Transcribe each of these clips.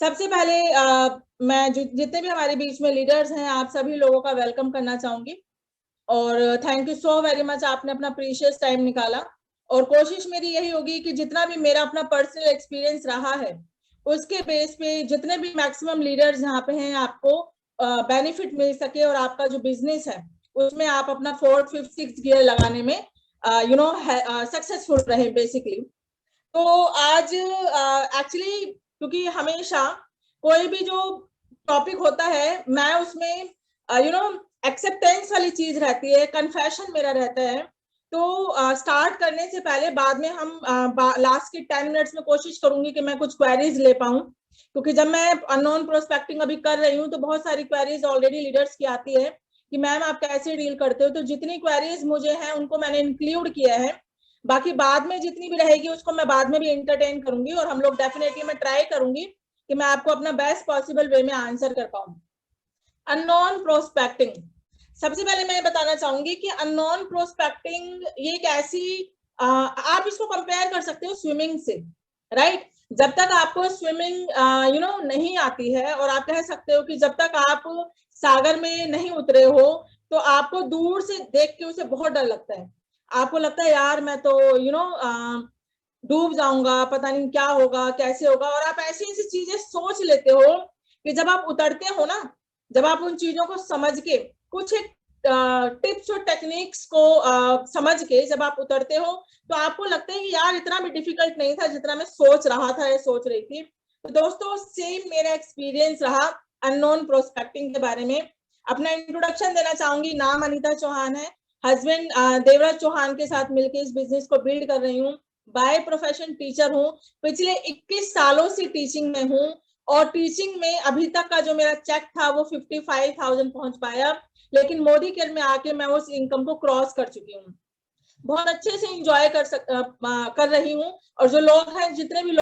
सबसे पहले मैं जितने भी हमारे बीच में लीडर्स हैं, आप सभी लोगों का वेलकम करना चाहूंगी और thank you so very much, आपने अपना प्रीशियस टाइम निकाला। और कोशिश मेरी यही होगी कि जितना भी मेरा अपना पर्सनल एक्सपीरियंस रहा है उसके बेस पे जितने भी मैक्सिमम लीडर्स यहाँ पे हैं आपको बेनिफिट मिल सके और आपका जो बिजनेस है उसमें आप अपना 4th 5th 6th गियर लगाने में सक्सेसफुल रहे बेसिकली। तो आज एक्चुअली क्योंकि हमेशा कोई भी जो टॉपिक होता है मैं उसमें एक्सेप्टेंस वाली चीज रहती है, कन्फेशन मेरा रहता है। तो स्टार्ट करने से पहले बाद में हम लास्ट के 10 मिनट्स में कोशिश करूंगी कि मैं कुछ क्वेरीज ले पाऊं, क्योंकि जब मैं अननोन प्रोस्पेक्टिंग अभी कर रही हूँ तो बहुत सारी क्वेरीज ऑलरेडी लीडर्स की आती है कि मैम आप कैसे डील करते हो। तो जितनी क्वेरीज मुझे हैं उनको मैंने इंक्लूड किया है, बाकी बाद में जितनी भी रहेगी उसको मैं बाद में भी एंटरटेन करूंगी और हम लोग डेफिनेटली मैं ट्राई करूंगी कि मैं आपको अपना बेस्ट पॉसिबल वे में आंसर कर पाऊं। अननोन प्रोस्पेक्टिंग, सबसे पहले मैं बताना चाहूंगी कि अननोन प्रोस्पेक्टिंग ये एक ऐसी आप इसको कंपेयर कर सकते हो स्विमिंग से, राइट। जब तक आपको स्विमिंग नहीं आती है और आप कह सकते हो कि जब तक आप सागर में नहीं उतरे हो तो आपको दूर से देख के उसे बहुत डर लगता है। आपको लगता है यार मैं तो डूब जाऊंगा, पता नहीं क्या होगा कैसे होगा, और आप ऐसी ऐसी चीजें सोच लेते हो कि जब आप उतरते हो ना, जब आप उन चीजों को समझ के कुछ एक टिप्स और टेक्निक्स को समझ के जब आप उतरते हो तो आपको लगता है कि यार इतना भी डिफिकल्ट नहीं था जितना मैं सोच रहा था या सोच रही थी। तो दोस्तों सेम मेरा एक्सपीरियंस रहा अननोन प्रोस्पेक्टिंग के बारे में। अपना इंट्रोडक्शन देना चाहूंगी, नाम अनीता चौहान है, हस्बैंड देवराज चौहान के साथ मिलकर इस बिजनेस को बिल्ड कर रही हूँ। बाय प्रोफेशन टीचर हूँ, पिछले 21 सालों से टीचिंग में हूँ और टीचिंग में अभी तक का जो मेरा चेक था वो 55,000 पहुंच पाया, लेकिन मोदी केयर में आके मैं उस इनकम को क्रॉस कर चुकी हूँ। बहुत अच्छे से इंजॉय कर रही हूँ और जो लोग हैं, जितने भी लोग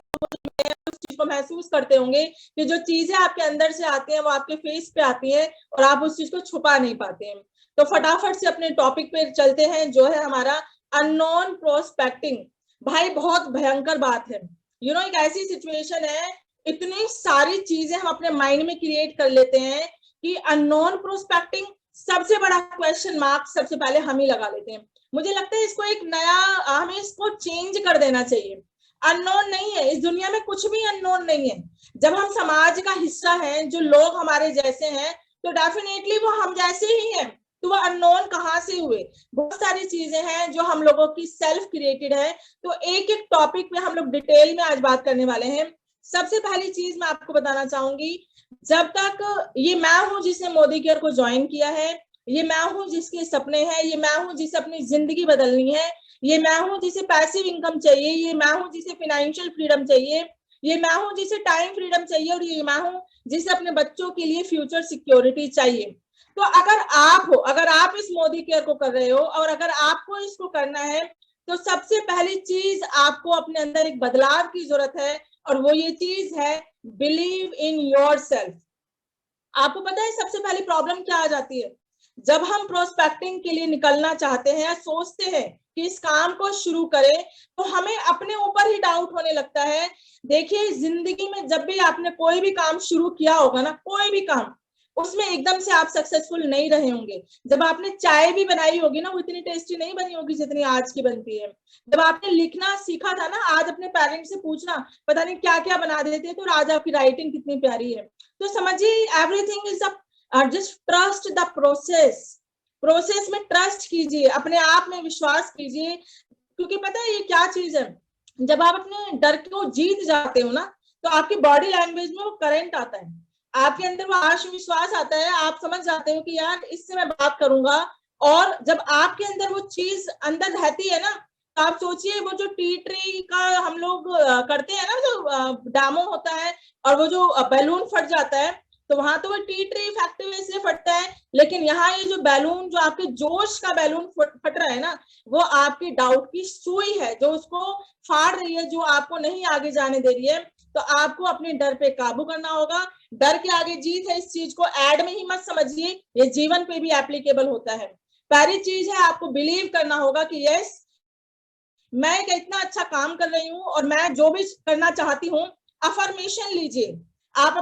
उस चीज को महसूस करते होंगे कि जो चीजें आपके अंदर से आती हैं वो आपके फेस पे आती है और आप उस चीज को छुपा नहीं पाते हैं। तो फटाफट से अपने टॉपिक पे चलते हैं जो है हमारा अननोन प्रोस्पेक्टिंग। भाई बहुत भयंकर बात है, एक ऐसी सिचुएशन है, इतनी सारी चीजें हम अपने माइंड में क्रिएट कर लेते हैं कि अननोन प्रोस्पेक्टिंग सबसे बड़ा क्वेश्चन मार्क सबसे पहले हम ही लगा लेते हैं। मुझे लगता है इसको एक नया हमें इसको चेंज कर देना चाहिए। अननोन नहीं है, इस दुनिया में कुछ भी अननोन नहीं है। जब हम समाज का हिस्सा हैं, जो लोग हमारे जैसे हैं, तो डेफिनेटली वो हम जैसे ही हैं, तो वो अननोन कहाँ से हुए। बहुत सारी चीजें हैं जो हम लोगों की सेल्फ क्रिएटेड है। तो एक एक टॉपिक में हम लोग डिटेल में आज बात करने वाले हैं। सबसे पहली चीज मैं आपको बताना चाहूंगी, जब तक ये मैं हूं जिसने मोदी केयर को ज्वाइन किया है, ये मैं हूं जिसके सपने हैं, ये मैं हूं जिसे अपनी जिंदगी बदलनी है, ये मैं हूं जिसे पैसिव इनकम चाहिए, ये मैं हूं जिसे फाइनेंशियल फ्रीडम चाहिए, ये मैं हूं जिसे टाइम फ्रीडम चाहिए, और ये मैं हूं जिसे अपने बच्चों के लिए फ्यूचर सिक्योरिटी चाहिए। तो अगर आप हो, अगर आप इस मोदी केयर को कर रहे हो और अगर आपको इसको करना है, तो सबसे पहली चीज आपको अपने अंदर एक बदलाव की जरूरत है और वो ये चीज है बिलीव इन योरसेल्फ। आपको पता है सबसे पहली प्रॉब्लम क्या आ जाती है, जब हम प्रोस्पेक्टिंग के लिए निकलना चाहते हैं या सोचते हैं कि इस काम को शुरू करें, तो हमें अपने ऊपर ही डाउट होने लगता है। देखिए जिंदगी में जब भी आपने कोई भी काम शुरू किया होगा ना, कोई भी काम, उसमें एकदम से आप सक्सेसफुल नहीं रहे होंगे। जब आपने चाय भी बनाई होगी ना, वो इतनी टेस्टी नहीं बनी होगी जितनी आज की बनती है। जब आपने लिखना सीखा था ना, आज अपने पेरेंट्स से पूछना पता नहीं क्या क्या बना देते थे और आज आपकी राइटिंग कितनी प्यारी है। तो समझिए everything is just trust the process. Process में ट्रस्ट कीजिए, अपने आप में विश्वास कीजिए, क्योंकि पता है ये क्या चीज है, जब आप अपने डर को जीत जाते हो ना, तो आपकी बॉडी लैंग्वेज में वो करंट आता है, आपके अंदर वो आत्मविश्वास आता है, आप समझ जाते हो कि यार इससे मैं बात करूंगा। और जब आपके अंदर वो चीज अंदर रहती है ना, तो आप सोचिए वो जो टी ट्री का हम लोग करते हैं ना, जो डामो होता है और वो जो बैलून फट जाता है, तो वहां तो वो टी ट्री इफेक्टिव इसलिए फटता है, लेकिन यहाँ ये जो बैलून, जो आपके जोश का बैलून फट रहा है ना, वो आपकी डाउट की सुई है जो उसको फाड़ रही है, जो आपको नहीं आगे जाने दे रही है। तो आपको अपने डर पे काबू करना होगा। डर के आगे जीत है, इस चीज को एड में ही मत समझिए, ये जीवन पे भी एप्लीकेबल होता है। पहली चीज है आपको बिलीव करना होगा कि यस मैं एक इतना अच्छा काम कर रही हूँ और मैं जो भी करना चाहती हूँ। अफर्मेशन लीजिए, आप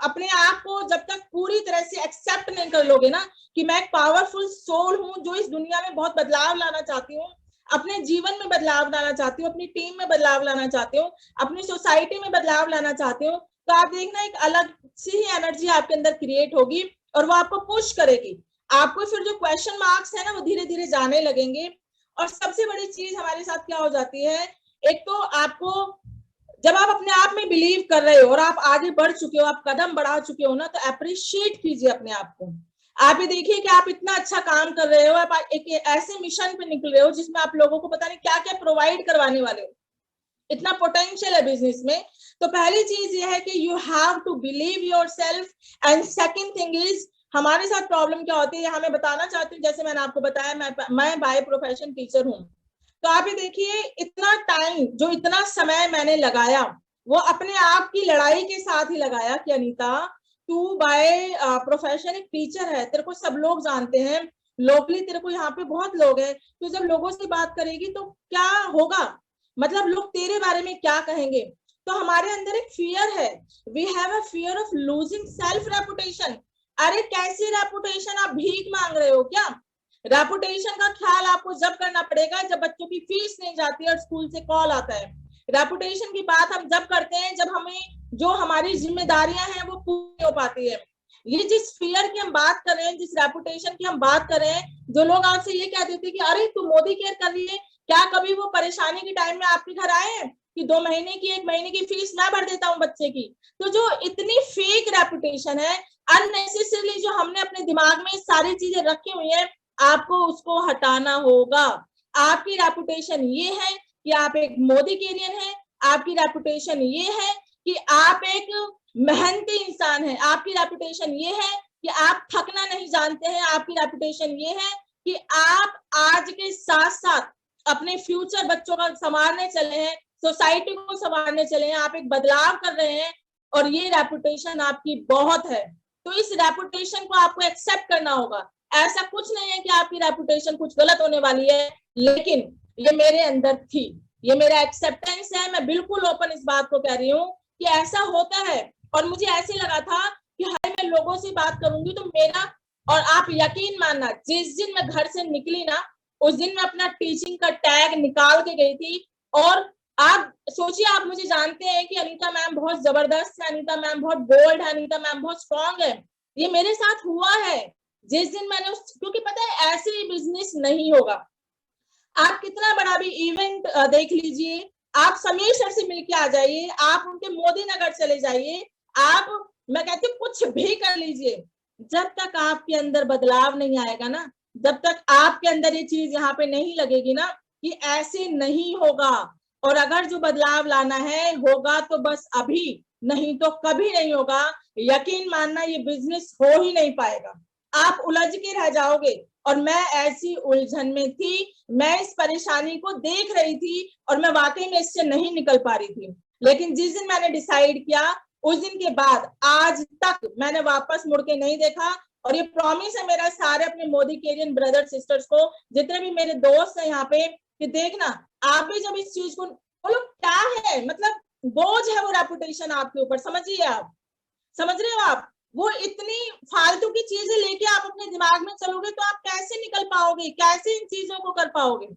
अपने आप को जब तक पूरी तरह से एक्सेप्ट नहीं कर लोगे ना कि मैं एक पावरफुल सोल हूं जो इस दुनिया में बहुत बदलाव लाना चाहती हूँ, अपने जीवन में बदलाव लाना चाहती हूँ, अपनी टीम में बदलाव लाना चाहती हूँ, अपनी सोसाइटी में बदलाव लाना चाहती हूँ, तो आप देखना एक अलग सी ही एनर्जी आपके अंदर क्रिएट होगी और वो आपको पुश करेगी। आपको फिर जो क्वेश्चन मार्क्स है ना वो धीरे धीरे जाने लगेंगे। और सबसे बड़ी चीज हमारे साथ क्या हो जाती है, एक तो आपको जब आप अपने आप में बिलीव कर रहे हो और आप आगे बढ़ चुके हो, आप कदम बढ़ा चुके हो ना, तो अप्रिशिएट कीजिए अपने आप को। आप ये देखिए कि आप इतना अच्छा काम कर रहे हो, आप एक ऐसे मिशन पे निकल रहे हो जिसमें आप लोगों को पता नहीं क्या क्या प्रोवाइड करवाने वाले हो, इतना पोटेंशियल है बिजनेस में। तो पहली चीज ये है कि you have to believe yourself. And second thing is, हमारे साथ प्रॉब्लम क्या होती है, हमें बताना चाहती हूँ, जैसे मैंने आपको बताया, मैं बाय प्रोफेशन टीचर हूँ। तो आप ये देखिए इतना टाइम, जो इतना समय मैंने लगाया, वो अपने आप की लड़ाई के साथ ही लगाया कि अनीता तू बाय प्रोफेशन एक टीचर है, तेरे को सब लोग जानते हैं, लोकली तेरे को यहाँ पे बहुत लोग हैं, तो जब लोगों से बात करेगी तो क्या होगा, मतलब लोग तेरे बारे में क्या कहेंगे। तो हमारे अंदर एक फियर है, we have a fear of losing self reputation. अरे कैसी रेपुटेशन, आप भीख मांग रहे हो क्या? रेपुटेशन का ख्याल आपको जब करना पड़ेगा जब बच्चों की फीस नहीं जाती और स्कूल से कॉल आता है। रेपुटेशन की बात हम जब करते हैं जब हमें जो हमारी जिम्मेदारियां हैं वो पूरी हो पाती है। ये जिस फियर की हम बात कर रहे हैं, जिस रेपुटेशन की हम बात कर रहे हैं, जो लोग आपसे ये कह देते हैं कि अरे तू मोदी केयर कर रही है, क्या कभी वो परेशानी के टाइम में आपके घर आए हैं कि 2 महीने की 1 महीने की फीस मैं भर देता हूँ बच्चे की? तो जो इतनी फेक रेपुटेशन है, अननेसेसरली जो हमने अपने दिमाग में सारी चीजें रखी हुई है, आपको उसको हटाना होगा। आपकी रेपुटेशन ये है कि आप एक मोदी केरियन है, आपकी रेपुटेशन ये है कि आप एक मेहनती इंसान है, आपकी रेपुटेशन ये है कि आप थकना नहीं जानते हैं, आपकी रेपुटेशन ये है कि आप आज के साथ साथ अपने फ्यूचर बच्चों का संवारने चले हैं, सोसाइटी को संवारने चले हैं, आप एक बदलाव कर रहे हैं और ये रेपुटेशन आपकी बहुत है। तो इस रेपुटेशन को आपको एक्सेप्ट करना होगा। ऐसा कुछ नहीं है कि आपकी रेपुटेशन कुछ गलत होने वाली है, लेकिन ये मेरे अंदर थी, ये मेरा एक्सेप्टेंस है। मैं बिल्कुल ओपन इस बात को कह रही हूँ कि ऐसा होता है और मुझे ऐसे लगा था कि हाय मैं लोगों से बात करूंगी तो मेरा, और आप यकीन मानना जिस दिन मैं घर से निकली ना उस दिन मैं अपना टीचिंग का टैग निकाल के गई थी। और आप सोचिए, आप मुझे जानते हैं कि अनीता मैम बहुत जबरदस्त है, अनीता मैम बहुत बोल्ड है, अनीता मैम बहुत स्ट्रांग है। ये मेरे साथ हुआ है जिस दिन मैंने क्योंकि पता है ऐसे ही बिजनेस नहीं होगा। आप कितना बड़ा भी इवेंट देख लीजिए, आप समीर सर से मिलके आ जाइए, आप उनके मोदी नगर चले जाइए, आप, मैं कहती हूँ कुछ भी कर लीजिए, जब तक आपके अंदर बदलाव नहीं आएगा ना, जब तक आपके अंदर ये चीज यहाँ पे नहीं लगेगी ना कि ऐसे नहीं होगा, और अगर जो बदलाव लाना है होगा तो बस अभी, नहीं तो कभी नहीं होगा। यकीन मानना ये बिजनेस हो ही नहीं पाएगा, आप उलझ के रह जाओगे। और मैं ऐसी उलझन में थी, मैं इस परेशानी को देख रही थी और मैं वाकई में इससे नहीं निकल पा रही थी। लेकिन जिस दिन मैंने डिसाइड किया उस दिन के बाद आज तक मैंने वापस मुड़ के नहीं देखा। और ये प्रॉमिस है मेरा सारे अपने मोदी केरियन ब्रदर सिस्टर्स को, जितने भी मेरे दोस्त हैं यहाँ पे, कि देखना आप भी जब इस चीज को बोलो क्या है, मतलब बोझ है वो रेपुटेशन आपके ऊपर, समझिए आप, समझ रहे हो आप? वो इतनी फालतू की चीजें लेके आप अपने दिमाग में चलोगे तो आप कैसे निकल पाओगे, कैसे इन चीजों को कर पाओगे?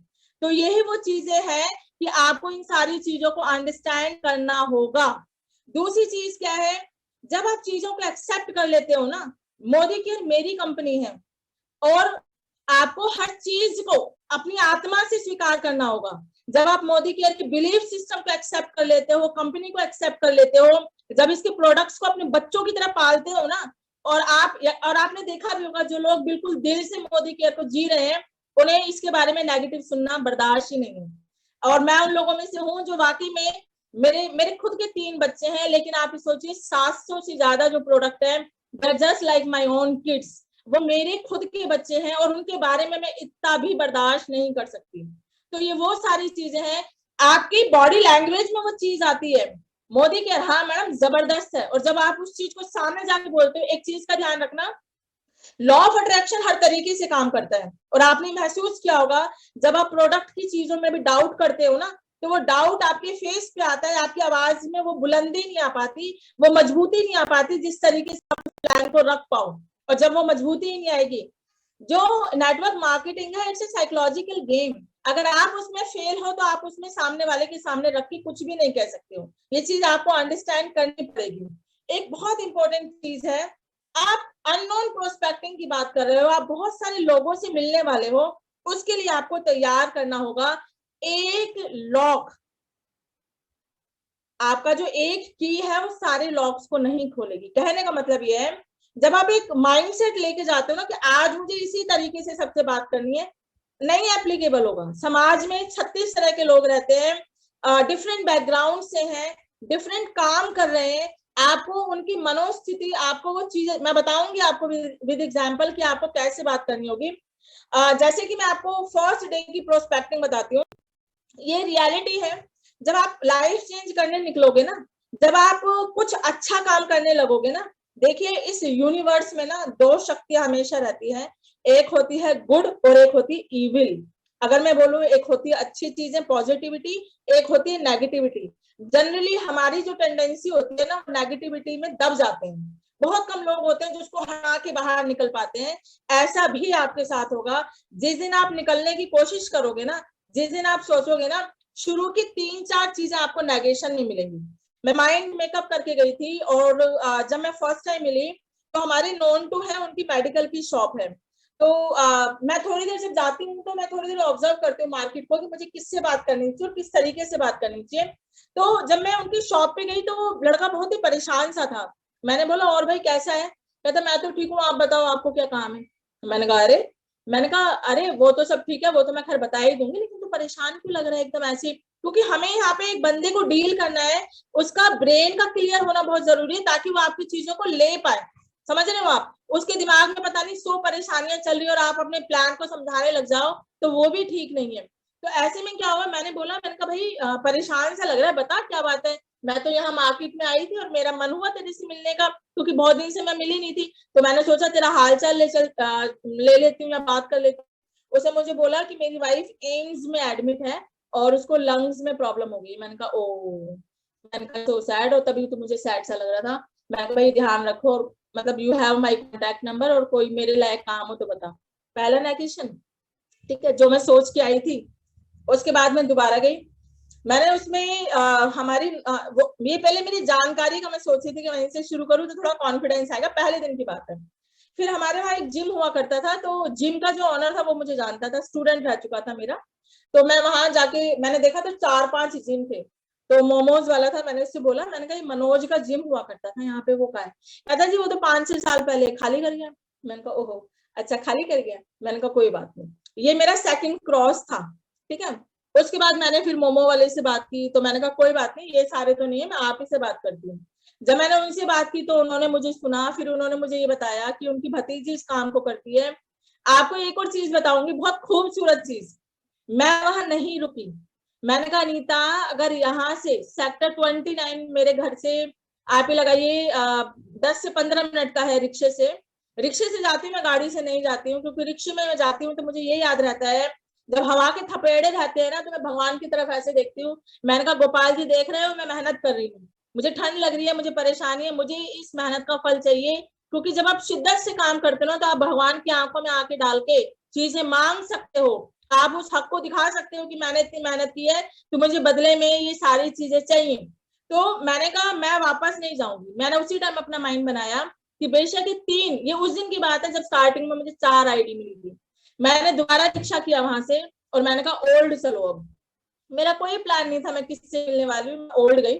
तो यही वो चीजें हैं कि आपको इन सारी चीजों को अंडरस्टैंड करना होगा। दूसरी चीज क्या है, जब आप चीजों को एक्सेप्ट कर लेते हो ना, मोदी केयर मेरी कंपनी है और आपको हर चीज को अपनी आत्मा से स्वीकार करना होगा। जब आप मोदी केयर के बिलीफ सिस्टम को एक्सेप्ट कर लेते हो, कंपनी को एक्सेप्ट कर लेते हो, जब इसके प्रोडक्ट्स को अपने बच्चों की तरह पालते हो ना, और आपने देखा भी होगा जो लोग बिल्कुल दिल से मोदी केयर को जी रहे हैं उन्हें इसके बारे में नेगेटिव सुनना बर्दाश्त ही नहीं है। और मैं उन लोगों में से हूँ जो वाकई में, मेरे खुद के 3 बच्चे हैं, लेकिन आप सोचिए 700 से ज्यादा जो प्रोडक्ट है, just like my own kids, वो मेरे खुद के बच्चे हैं और उनके बारे में मैं इतना भी बर्दाश्त नहीं कर सकती। तो ये वो सारी चीजें हैं, आपकी बॉडी लैंग्वेज में वो चीज आती है, मोदी केयर हाँ मैडम जबरदस्त है, और जब आप उस चीज को सामने जाके बोलते हो, एक चीज का ध्यान रखना, लॉ ऑफ अट्रैक्शन हर तरीके से काम करता है। और आपने महसूस किया होगा जब आप प्रोडक्ट की चीजों में भी डाउट करते हो ना, तो वो डाउट आपके फेस पे आता है, आपकी आवाज में वो बुलंदी नहीं आ पाती, वो मजबूती नहीं आ पाती जिस तरीके से आप प्लान को रख पाओ। और जब वो मजबूती ही नहीं आएगी, जो नेटवर्क मार्केटिंग है इट्स ए साइकोलॉजिकल गेम। अगर आप उसमें फेल हो तो आप उसमें सामने वाले के सामने रख के कुछ भी नहीं कह सकते हो। ये चीज आपको अंडरस्टैंड करनी पड़ेगी। एक बहुत इंपॉर्टेंट चीज है, आप अननोन प्रोस्पेक्टिंग की बात कर रहे हो, आप बहुत सारे लोगों से मिलने वाले हो, उसके लिए आपको तैयार करना होगा एक लॉक। आपका जो एक की है वो सारे लॉक्स को नहीं खोलेगी। कहने का मतलब ये है, जब आप एक माइंडसेट लेके जाते हो ना कि आज मुझे इसी तरीके से सबसे बात करनी है, नहीं एप्लीकेबल होगा। समाज में 36 तरह के लोग रहते हैं, डिफरेंट बैकग्राउंड से हैं, डिफरेंट काम कर रहे हैं। आपको उनकी मनोस्थिति, आपको वो चीजें मैं बताऊंगी आपको विद एग्जांपल कि आपको कैसे बात करनी होगी। जैसे कि मैं आपको फर्स्ट डे की प्रोस्पेक्टिंग बताती हूँ। ये रियलिटी है, जब आप लाइफ चेंज करने निकलोगे ना, जब आप कुछ अच्छा काम करने लगोगे ना, देखिए इस यूनिवर्स में ना दो शक्तियां हमेशा रहती है, एक होती है गुड और एक होती है इविल। अगर मैं बोलूं, एक होती है अच्छी चीजें पॉजिटिविटी, एक होती है नेगेटिविटी। जनरली हमारी जो टेंडेंसी होती है ना, नेगेटिविटी में दब जाते हैं। बहुत कम लोग होते हैं जो उसको हटा के बाहर निकल पाते हैं। ऐसा भी आपके साथ होगा। जिस दिन आप निकलने की कोशिश करोगे ना, जिस दिन आप सोचोगे ना, शुरू की 3-4 चीजें आपको नेगेशन में मिलेंगी। मैं माइंड मेकअप करके गई थी और जब मैं फर्स्ट टाइम मिली तो हमारे नोन टू है, उनकी मेडिकल की शॉप है। तो मैं थोड़ी देर जब जाती हूँ तो मैं थोड़ी देर ऑब्जर्व करती हूँ मार्केट को कि मुझे किससे बात करनी चाहिए और किस तरीके से बात करनी चाहिए। तो जब मैं उनकी शॉप पे गई तो वो लड़का बहुत ही परेशान सा था। मैंने बोला और भाई कैसा है? कहता मैं तो ठीक हूँ, आप बताओ आपको क्या काम है? मैंने कहा अरे वो तो सब ठीक है, वो तो मैं खैर बता ही दूंगी, लेकिन तू परेशान क्यों लग रहा है एकदम ऐसे? क्योंकि हमें यहाँ पे एक बंदे को डील करना है, उसका ब्रेन का क्लियर होना बहुत जरूरी है ताकि वो आपकी चीजों को ले पाए। समझ रहे हो आप? उसके दिमाग में पता नहीं 100 परेशानियां चल रही है और आप अपने प्लान को समझाने लग जाओ तो वो भी ठीक नहीं है। तो ऐसे में क्या हुआ, मैंने कहा भाई परेशान सा लग रहा है, बता क्या बात है। मैं तो यहाँ मार्केट में आई थी और मेरा मन हुआ तेरे से मिलने का, क्योंकि बहुत दिन से मैं मिली नहीं थी, तो मैंने सोचा तेरा हाल चाल ले लेती हूँ या बात कर लेती हूँ। उसने मुझे बोला कि मेरी वाइफ एम्स में एडमिट है और उसको लंग्स में प्रॉब्लम हो गई। मैंने कहा ओ, मैंने कहा सो सैड, और तभी तो मुझे सैड सा लग रहा था। मैंने कहा भाई ध्यान रखो, और मतलब you have my contact number, और कोई मेरे लायक काम हो तो बता। पहला नेगेशन, ठीक है, जो मैं सोच के आई थी। उसके बाद मैं दोबारा गई, मैंने उसमें ये पहले मेरी जानकारी का मैं सोची थी कि वहीं से शुरू करूँ तो थोड़ा कॉन्फिडेंस आएगा, पहले दिन की बात है। फिर हमारे वहाँ एक जिम हुआ करता था, तो जिम का जो ऑनर था वो मुझे जानता था, स्टूडेंट रह चुका था मेरा। तो मैं वहां जाके मैंने देखा तो 4-5 जिम थे। तो मोमोज वाला था, मैंने उससे बोला, मैंने कहा मनोज का जिम हुआ करता था यहाँ पे, वो का है? कहता जी वो तो 5-6 साल पहले खाली कर गया। मैंने कहा ओहो, अच्छा खाली कर गया। मैंने कहा कोई बात नहीं। ये मेरा सेकंड क्रॉस था, ठीक है। उसके बाद मैंने फिर मोमो वाले से बात की, तो मैंने कहा कोई बात नहीं, ये सारे तो नहीं है, मैं आप ही से बात करती हूँ। जब मैंने उनसे बात की तो उन्होंने मुझे सुना, फिर उन्होंने मुझे ये बताया कि उनकी भतीजी इस काम को करती है। आपको एक और चीज बताऊंगी, बहुत खूबसूरत चीज। मैं वहां नहीं रुकी। मैंने कहा अनीता, अगर यहाँ से सेक्टर 29 मेरे घर से आप ही लगाइए 10 से 15 मिनट का है रिक्शे से। रिक्शे से जाती हूँ मैं, गाड़ी से नहीं जाती हूँ, क्योंकि रिक्शे में मैं जाती हूँ तो मुझे ये याद रहता है, जब हवा के थपेड़े रहते हैं ना तो मैं भगवान की तरफ ऐसे देखती हूँ। मैंने कहा गोपाल जी देख रहे हो, मैं मेहनत कर रही हूँ, मुझे ठंड लग रही है, मुझे परेशानी है, मुझे इस मेहनत का फल चाहिए। क्योंकि जब आप शिद्दत से काम करते हो ना तो आप भगवान की आंखों में आके डाल के चीजें मांग सकते हो। आप उस हक को दिखा सकते हो कि मैंने इतनी मेहनत की है तो मुझे बदले में ये सारी चीजें चाहिए। तो मैंने कहा मैं वापस नहीं जाऊंगी। मैंने उसी टाइम अपना माइंड बनाया कि बेशक ये उस दिन की बात है जब स्टार्टिंग में मुझे 4 आईडी मिली थी। मैंने दोबारा रिक्शा किया वहां से और मैंने कहा ओल्ड चलो। अब मेरा कोई प्लान नहीं था मैं किससे मिलने वाली हूँ, ओल्ड गई।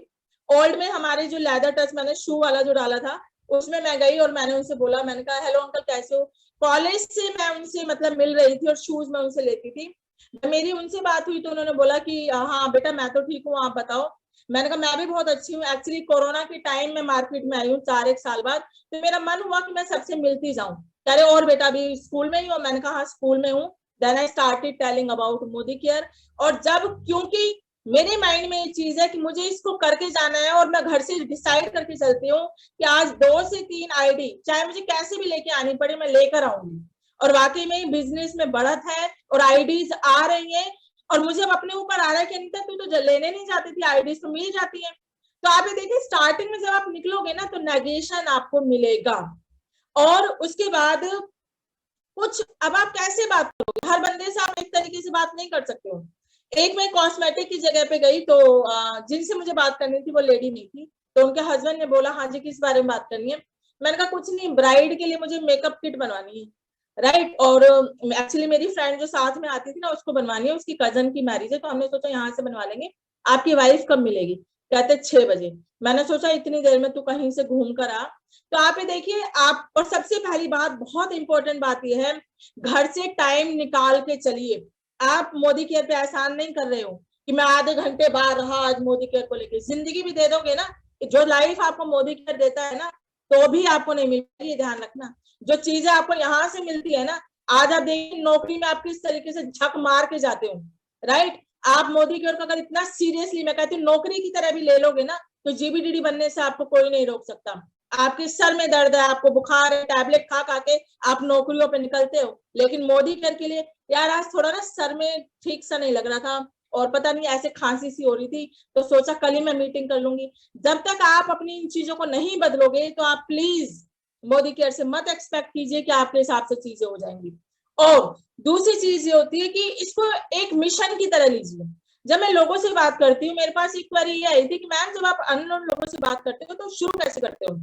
ओल्ड में हमारे जो लेदर टच मैंने शू वाला जो डाला था उसमें मैं गई और मैंने उनसे बोला, मैंने कहा हेलो अंकल कैसे हो। कॉलेज से मैं उनसे मतलब मिल रही थी और शूज मैं उनसे लेती थी। जब मेरी उनसे बात हुई तो उन्होंने बोला कि हाँ बेटा मैं तो ठीक हूँ, आप बताओ। मैंने कहा मैं भी बहुत अच्छी हूँ, एक्चुअली कोरोना के टाइम में मार्केट में आई हूँ 4-1 साल बाद, तो मेरा मन हुआ कि मैं सबसे मिलती जाऊं। कह रहे और बेटा अभी स्कूल में ही हो? मैंने कहा हाँ स्कूल में हूँ। Then I started telling about Modi care. और जब क्योंकि मेरे माइंड में ये चीज है कि मुझे इसको करके जाना है और मैं घर से डिसाइड करके चलती हूँ कि आज 2 से 3 आईडी चाहे मुझे कैसे भी लेके आनी पड़े मैं लेकर आऊंगी। और वाकई में बिजनेस में बढ़त है और आईडीज आ रही है। और मुझे अब अपने ऊपर आ रहा है कि अनीता तू तो लेने नहीं जाती थी, आईडीज तो मिल जाती है। तो आप ये देखिए स्टार्टिंग में जब आप निकलोगे ना तो नेगेशन आपको मिलेगा, और उसके बाद कुछ, अब आप कैसे बात करोगे, हर बंदे से आप एक तरीके से बात नहीं कर सकते हो। एक मैं कॉस्मेटिक की जगह पे गई तो जिनसे मुझे बात करनी थी वो लेडी नहीं थी, तो उनके हस्बैंड ने बोला हाँ जी किस बारे में बात करनी है। मैंने कहा कुछ नहीं, ब्राइड के लिए मुझे मेकअप किट बनवानी है, राइट। और एक्चुअली मेरी फ्रेंड जो साथ में आती थी ना उसको बनवानी है, उसकी कजन की मैरिज है, तो हमने सोचा यहाँ से बनवा लेंगे। आपकी वाइफ कब मिलेगी, कहते 6 बजे। मैंने सोचा इतनी देर में तू कहीं से घूम कर आ। तो आप ये देखिए आप, और सबसे पहली बात बहुत इंपॉर्टेंट बात यह है, घर से टाइम निकाल के चलिए। आप मोदी केयर पे एहसान नहीं कर रहे हो कि मैं आधे घंटे बाहर रहा आज मोदी केयर को लेके, जिंदगी भी दे दोगे ना, जो लाइफ आपको मोदी केयर देता है ना तो भी आपको नहीं मिलेगी, ध्यान रखना। जो चीजें आपको यहाँ से मिलती है ना, आज आप देखिए नौकरी में आप किस तरीके से झक मार के जाते हो, राइट। आप मोदी केयर को अगर इतना सीरियसली, मैं कहती हूँ नौकरी की तरह भी ले लोगे ना, तो जीबीडीडी बनने से आपको कोई नहीं रोक सकता। आपके सर में दर्द है, आपको बुखार है, टैबलेट खा खा के आप नौकरियों पे निकलते हो, लेकिन मोदी केयर के लिए यार आज थोड़ा ना सर में ठीक सा नहीं लग रहा था और पता नहीं ऐसे खांसी सी हो रही थी, तो सोचा कल ही मैं मीटिंग कर लूंगी। जब तक आप अपनी इन चीजों को नहीं बदलोगे तो आप प्लीज मोदी केयर से मत एक्सपेक्ट कीजिए कि आपके हिसाब से चीजें हो जाएंगी। और दूसरी चीज ये होती है कि इसको एक मिशन की तरह लीजिए। जब मैं लोगों से बात करती हूँ, मेरे पास एक बार ये आई थी कि मैम जब आप अननोन लोगों से बात करते हो तो शुरू कैसे करते हो।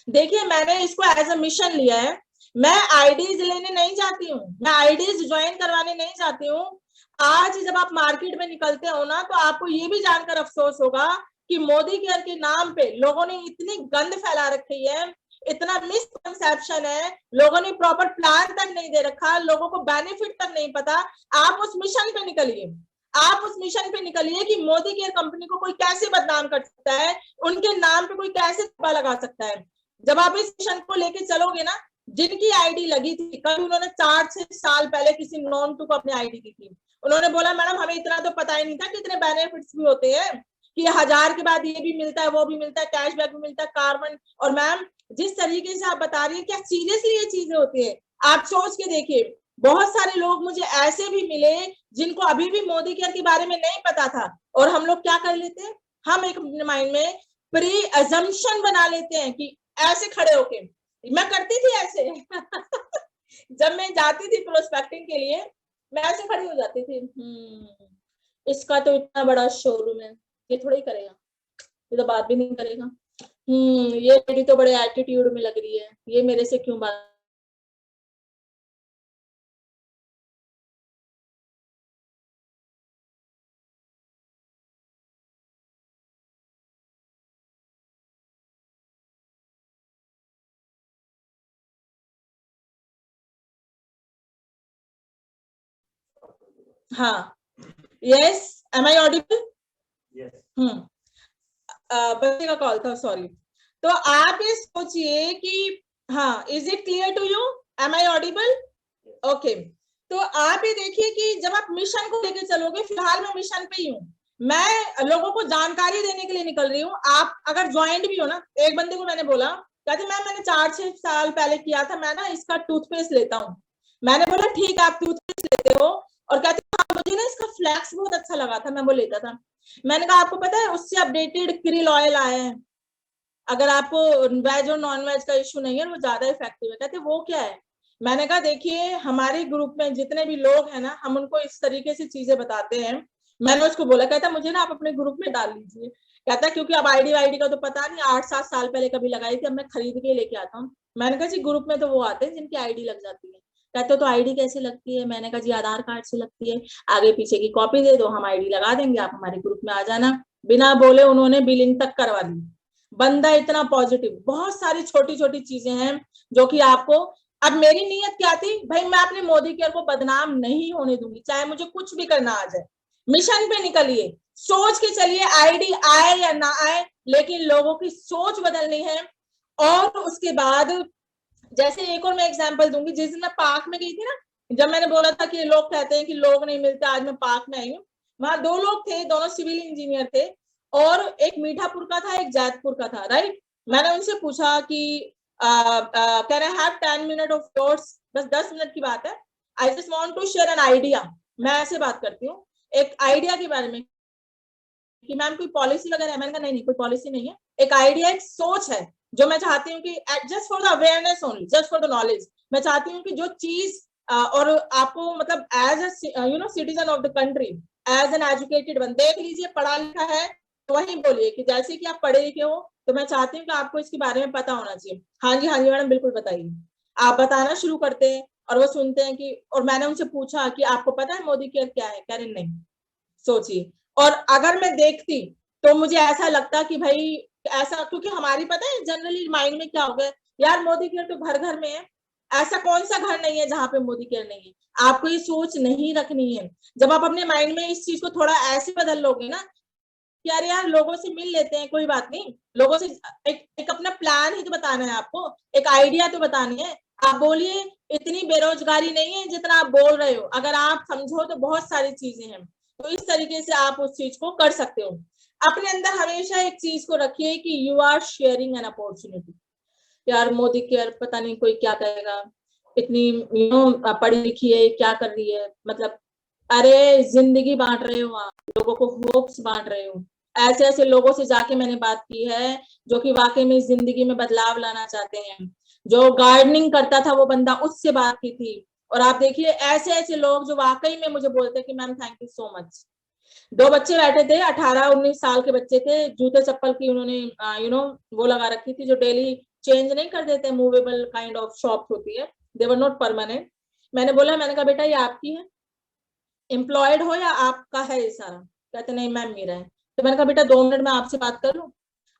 देखिए मैंने इसको एज अ मिशन लिया है, मैं आईडीज लेने नहीं जाती हूँ, मैं आईडीज ज्वाइन करवाने नहीं जाती हूँ। आज जब आप मार्केट में निकलते हो ना तो आपको ये भी जानकर अफसोस होगा कि मोदी केयर के नाम पे लोगों ने इतनी गंद फैला रखी है, इतना मिसकंसेप्शन है, लोगों ने प्रॉपर प्लान तक नहीं दे रखा, लोगों को बेनिफिट तक नहीं पता। आप उस मिशन पे निकलिए, आप उस मिशन पे निकलिए कि मोदी केयर कंपनी को कोई कैसे बदनाम कर सकता है, उनके नाम पे कोई कैसे धब्बा लगा सकता है। जब आप इस मिशन को लेके चलोगे ना, जिनकी आईडी लगी थी, कल उन्होंने 4-6 साल पहले किसी नॉन टू को अपनी आईडी दी थी, उन्होंने बोला मैडम हमें इतना तो पता ही नहीं था कि इतने बेनिफिट्स भी होते हैं, कि 1000 के बाद ये भी मिलता है, वो भी मिलता है, कैशबैक भी मिलता है, कार्बन। और मैम जिस तरीके से आप बता रही है, क्या सीरियसली ये चीजें होती है, आप सोच के देखिए। बहुत सारे लोग मुझे ऐसे भी मिले जिनको अभी भी मोदी केयर के बारे में नहीं पता था, और हम लोग क्या कर लेते हैं, हम एक माइंड में प्री अजम्पशन बना लेते हैं कि ऐसे खड़े होके, मैं करती थी ऐसे जब मैं जाती थी प्रोस्पेक्टिंग के लिए, मैं ऐसे खड़ी हो जाती थी, इसका तो इतना बड़ा शोरूम है, ये थोड़ा ही करेगा, ये तो बात भी नहीं करेगा, ये लेडी तो बड़े एटीट्यूड में लग रही है, ये मेरे से क्यों बात। हाँ, यस, एम आई ऑडिबल? बच्चे का कॉल था, सॉरी। तो आप ये सोचिए कि, हाँ, is it clear to you, am I audible? Okay. तो आप ये देखिए कि जब आप मिशन को लेकर चलोगे, फिलहाल मैं मिशन पे ही हूँ, मैं लोगों को जानकारी देने के लिए निकल रही हूँ। आप अगर ज्वाइंट भी हो ना, एक बंदे को मैंने बोला, कहते मैम मैंने 4-6 साल पहले किया था, मैं ना इसका टूथपेस्ट लेता हूँ। मैंने बोला ठीक है आप टूथपेस्ट लेते हो, और कहते हाँ मुझे ना इसका फ्लैक्स बहुत अच्छा लगा था, मैं वो लेता था। मैंने कहा आपको पता है उससे अपडेटेड क्रिल ऑयल आया है, अगर आपको वेज और नॉन वेज का इश्यू नहीं है, वो ज्यादा इफेक्टिव है। कहते वो क्या है? मैंने कहा देखिए हमारे ग्रुप में जितने भी लोग हैं ना, हम उनको इस तरीके से चीजें बताते हैं। मैंने उसको बोला, कहता मुझे ना आप अपने ग्रुप में डाल लीजिए। कहता क्योंकि अब आईडी वाईडी का तो पता नहीं, 8-7 साल पहले कभी लगाई थी, अब मैं खरीद के लेके आता हूँ। मैंने कहा जी ग्रुप में तो वो आते हैं जिनकी आईडी लग जाती है। कहते तो आईडी कैसे लगती है? मैंने कहा जी आधार कार्ड से लगती है, आगे पीछे की कॉपी दे दो, हम आईडी लगा देंगे, आप हमारे ग्रुप में आ जाना। बिना बोले उन्होंने बिलिंग तक करवा दी। बंदा इतना पॉजिटिव। बहुत सारी छोटी छोटी चीजें हैं जो कि आपको, अब मेरी नीयत क्या थी भाई, मैं अपने मोदी केयर को बदनाम नहीं होने दूंगी, चाहे मुझे कुछ भी करना आ जाए। मिशन पे निकलिए, सोच के चलिए, आईडी आए या ना आए, लेकिन लोगों की सोच बदलनी है। और उसके बाद जैसे एक और मैं एग्जांपल दूंगी, जिस दिन मैं पार्क में गई थी ना, जब मैंने बोला था कि लोग कहते हैं कि लोग नहीं मिलते, आज मैं पार्क में आई हूँ। वहां 2 लोग थे, दोनों सिविल इंजीनियर थे, और एक मीठापुर का था, एक जैतपुर का था, राइट। मैंने उनसे पूछा कि can I have 10 minute of yours, बस 10 मिनट की बात है, I just want to share an idea. मैं ऐसे बात करती हूँ। एक आइडिया के बारे में कि मैम कोई पॉलिसी वगैरह है। मैंने कहा नहीं कोई पॉलिसी नहीं है, एक आइडिया, एक सोच है जो मैं चाहती हूँ कि just for the awareness only, just for the knowledge, मैं चाहती हूँ कि जो चीज और आपको मतलब as citizen of the country, as an educated one, देख लीजिए पढ़ा लिखा है तो वही बोलिए कि जैसे कि आप पढ़े लिखे हो, तो मैं चाहती हूँ कि आपको इसके बारे में पता होना चाहिए। हाँ जी मैडम बिल्कुल बताइए। आप बताना शुरू करते हैं और वो सुनते हैं कि, और मैंने उनसे पूछा कि आपको पता है मोदी केयर क्या है, कह रहे नहीं। सोचिए, और अगर मैं देखती तो मुझे ऐसा लगता कि भाई ऐसा, क्योंकि हमारी पता है जनरली माइंड में क्या हो गया, यार मोदी केयर तो घर घर में है, ऐसा कौन सा घर नहीं है जहां पे मोदी केयर नहीं है। आपको ये सोच नहीं रखनी है। जब आप अपने माइंड में इस चीज को थोड़ा ऐसे बदल लोगे ना कि यार यार लोगों से मिल लेते हैं, कोई बात नहीं, लोगों से एक अपना प्लान ही तो बताना है आपको, एक आइडिया तो बतानी है। आप बोलिए इतनी बेरोजगारी नहीं है जितना आप बोल रहे हो, अगर आप समझो तो बहुत सारी चीजें हैं। तो इस तरीके से आप उस चीज को कर सकते हो। अपने अंदर हमेशा एक चीज को रखिए कि you are sharing an opportunity. यार मोदी केयर पता नहीं कोई क्या कहेगा, इतनी पढ़ी लिखी है, क्या कर रही है, मतलब अरे जिंदगी बांट रहे हो आप, लोगों को होप्स बांट रहे हो। ऐसे ऐसे लोगों से जाके मैंने बात की है जो कि वाकई में जिंदगी में बदलाव लाना चाहते हैं। जो गार्डनिंग करता था वो बंदा, उससे बात की थी। और आप देखिए ऐसे ऐसे लोग जो वाकई में मुझे बोलते हैं कि ma'am thank you so much. दो बच्चे बैठे थे, 18-19 साल के बच्चे थे, जूते चप्पल की उन्होंने वो लगा रखी थी जो डेली चेंज नहीं कर देते, मूवेबल काइंड ऑफ शॉप होती है, दे वर नॉट परमानेंट। मैंने बोला, मैंने कहा बेटा ये आपकी है, एम्प्लॉयड हो या आपका है ये सारा? कहते नहीं मैम मेरा है। तो मैंने कहा बेटा 2 मिनट में आपसे बात कर लूं?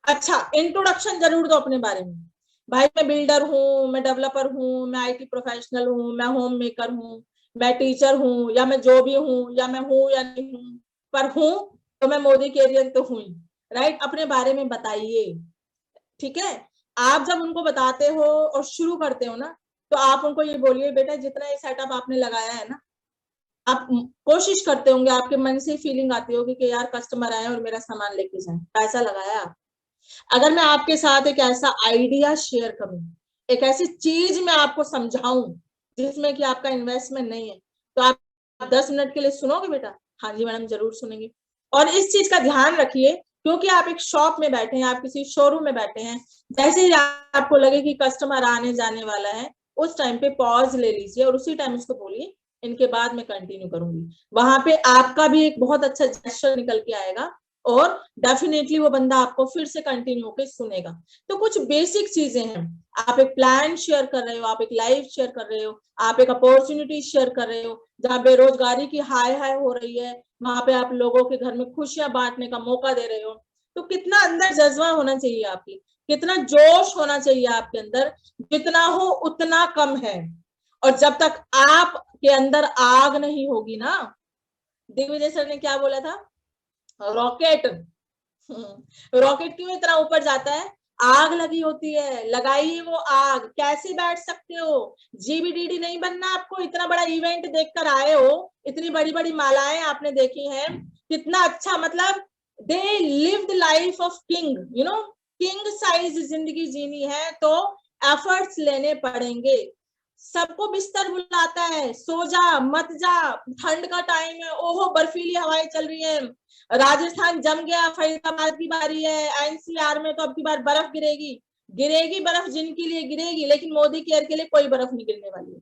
अच्छा इंट्रोडक्शन जरूर दो अपने बारे में। भाई मैं बिल्डर हूँ, मैं डेवलपर हूँ, मैं आईटी प्रोफेशनल हूँ, मैं होम मेकर हूँ, मैं टीचर हूँ, या मैं जो भी हूँ, या मैं हूँ या नहीं हूँ, पर हूँ तो मैं मोदी केरियन तो हूँ ही। राइट, अपने बारे में बताइए। ठीक है, आप जब उनको बताते हो और शुरू करते हो ना, तो आप उनको ये बोलिए बेटा जितना ये सेटअप आपने लगाया है ना, आप कोशिश करते होंगे, आपके मन से फीलिंग आती होगी कि यार कस्टमर आए और मेरा सामान लेके जाए, पैसा लगाया आप। अगर मैं आपके साथ एक ऐसा आइडिया शेयर करूं, एक ऐसी चीज मैं आपको समझाऊं जिसमें कि आपका इन्वेस्टमेंट नहीं है, तो आप 10 मिनट के लिए सुनोगे बेटा? हाँ जी मैडम जरूर सुनेंगे। और इस चीज का ध्यान रखिए, क्योंकि आप एक शॉप में बैठे हैं, आप किसी शोरूम में बैठे हैं, जैसे ही आपको लगे कि कस्टमर आने जाने वाला है, उस टाइम पे पॉज ले लीजिए और उसी टाइम उसको बोलिए इनके बाद मैं कंटिन्यू करूंगी। वहां पे आपका भी एक बहुत अच्छा जेस्चर निकल के आएगा और डेफिनेटली वो बंदा आपको फिर से कंटिन्यू होकर सुनेगा। तो कुछ बेसिक चीजें हैं, आप एक प्लान शेयर कर रहे हो, आप एक लाइफ शेयर कर रहे हो, आप एक अपॉर्चुनिटी शेयर कर रहे हो, जहां बेरोजगारी की हाय हाय हो रही है, वहां पे आप लोगों के घर में खुशियां बांटने का मौका दे रहे हो। तो कितना अंदर जज्बा होना चाहिए आपकी, कितना जोश होना चाहिए आपके अंदर, जितना हो उतना कम है। और जब तक आपके अंदर आग नहीं होगी ना, दिग्विजय सर ने क्या बोला था, रॉकेट, रॉकेट क्यों इतना ऊपर जाता है? आग लगी होती है, लगाइए वो आग, कैसे बैठ सकते हो? जीबीडीडी नहीं बनना आपको, इतना बड़ा इवेंट देखकर आए हो, इतनी बड़ी बड़ी मालाएं आपने देखी हैं, कितना अच्छा, मतलब they lived life of king, king size जिंदगी जीनी है तो एफर्ट्स लेने पड़ेंगे। सबको बिस्तर बुलाता है, सो जा मत जा, ठंड का टाइम है, ओहो बर्फीली हवाएं चल रही है, राजस्थान जम गया, फरीदाबाद की बारी है, एनसीआर में तो अब की बार बर्फ गिरेगी, गिरेगी बर्फ जिनके लिए गिरेगी, लेकिन मोदी केयर के लिए कोई बर्फ नहीं गिरने वाली है।